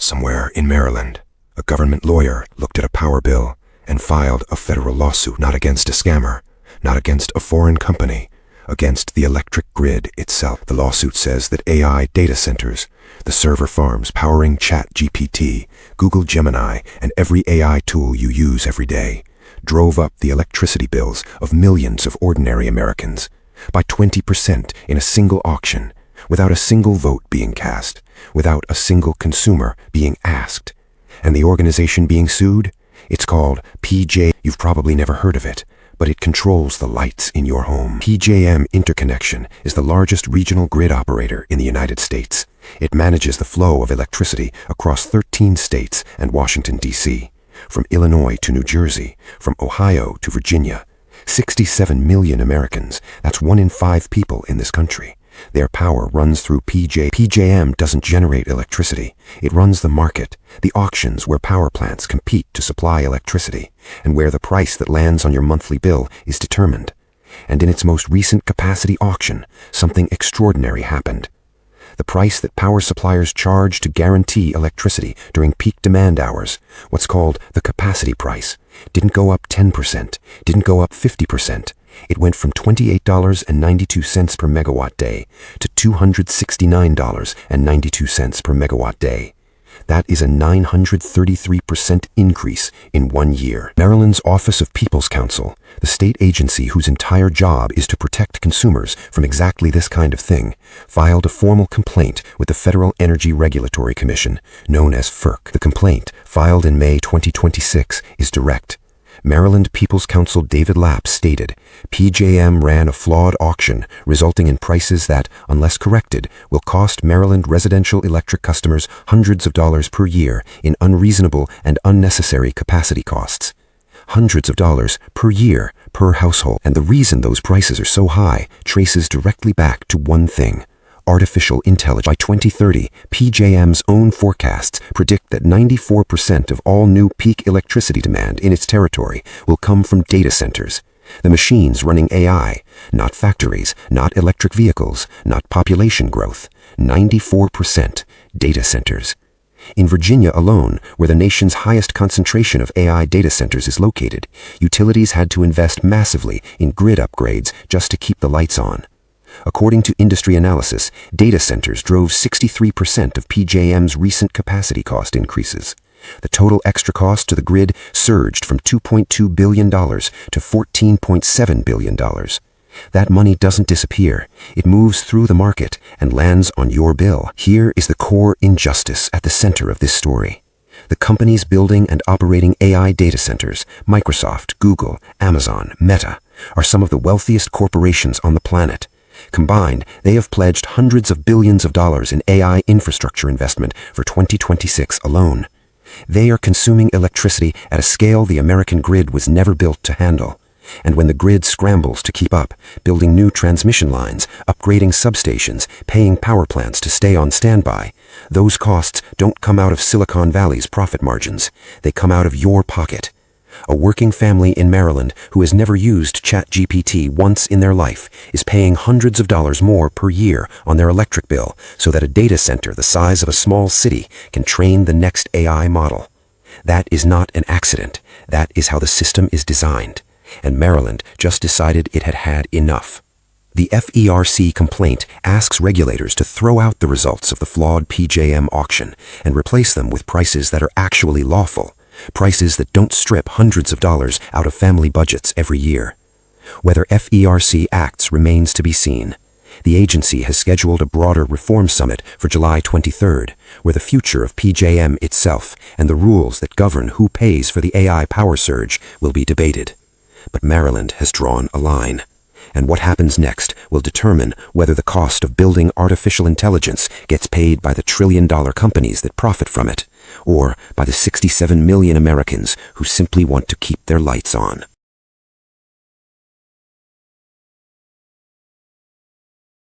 Somewhere in Maryland, a government lawyer looked at a power bill and filed a federal lawsuit not against a scammer, not against a foreign company, against the electric grid itself. The lawsuit says that AI data centers, the server farms powering ChatGPT, Google Gemini, and every AI tool you use every day, drove up the electricity bills of millions of ordinary Americans by 20% in a single auction, without a single vote being cast, without a single consumer being asked. And the organization being sued? It's called PJ. You've probably never heard of it, but it controls the lights in your home. PJM Interconnection is the largest regional grid operator in the United States. It manages the flow of electricity across 13 states and Washington, D.C., from Illinois to New Jersey, from Ohio to Virginia. 67 million Americans, that's 1 in 5 people in this country. Their power runs through PJM doesn't generate electricity. It runs the market, the auctions where power plants compete to supply electricity, and where the price that lands on your monthly bill is determined. And in its most recent capacity auction, something extraordinary happened. The price that power suppliers charge to guarantee electricity during peak demand hours, what's called the capacity price, didn't go up 10%, didn't go up 50%. It went from $28.92 per megawatt-day to $269.92 per megawatt-day. That is a 933% increase in 1 year. Maryland's Office of People's Counsel, the state agency whose entire job is to protect consumers from exactly this kind of thing, filed a formal complaint with the Federal Energy Regulatory Commission, known as FERC. The complaint, filed in May 2026, is direct. Maryland People's Counsel David Lapp stated, PJM ran a flawed auction resulting in prices that, unless corrected, will cost Maryland residential electric customers hundreds of dollars per year in unreasonable and unnecessary capacity costs. Hundreds of dollars per year per household. And the reason those prices are so high traces directly back to one thing: artificial intelligence. By 2030, PJM's own forecasts predict that 94% of all new peak electricity demand in its territory will come from data centers. The machines running AI, not factories, not electric vehicles, not population growth. 94% data centers. In Virginia alone, where the nation's highest concentration of AI data centers is located, utilities had to invest massively in grid upgrades just to keep the lights on. According to industry analysis, data centers drove 63% of PJM's recent capacity cost increases. The total extra cost to the grid surged from $2.2 billion to $14.7 billion. That money doesn't disappear. It moves through the market and lands on your bill. Here is the core injustice at the center of this story. The companies building and operating AI data centers, Microsoft, Google, Amazon, Meta, are some of the wealthiest corporations on the planet. Combined, they have pledged hundreds of billions of dollars in AI infrastructure investment for 2026 alone. They are consuming electricity at a scale the American grid was never built to handle. And when the grid scrambles to keep up, building new transmission lines, upgrading substations, paying power plants to stay on standby, those costs don't come out of Silicon Valley's profit margins. They come out of your pocket. A working family in Maryland who has never used ChatGPT once in their life is paying hundreds of dollars more per year on their electric bill so that a data center the size of a small city can train the next AI model. That is not an accident. That is how the system is designed. And Maryland just decided it had had enough. The FERC complaint asks regulators to throw out the results of the flawed PJM auction and replace them with prices that are actually lawful. Prices that don't strip hundreds of dollars out of family budgets every year. Whether FERC acts remains to be seen. The agency has scheduled a broader reform summit for July 23rd, where the future of PJM itself and the rules that govern who pays for the AI power surge will be debated. But Maryland has drawn a line. And what happens next will determine whether the cost of building artificial intelligence gets paid by the trillion-dollar companies that profit from it, or by the 67 million Americans who simply want to keep their lights on.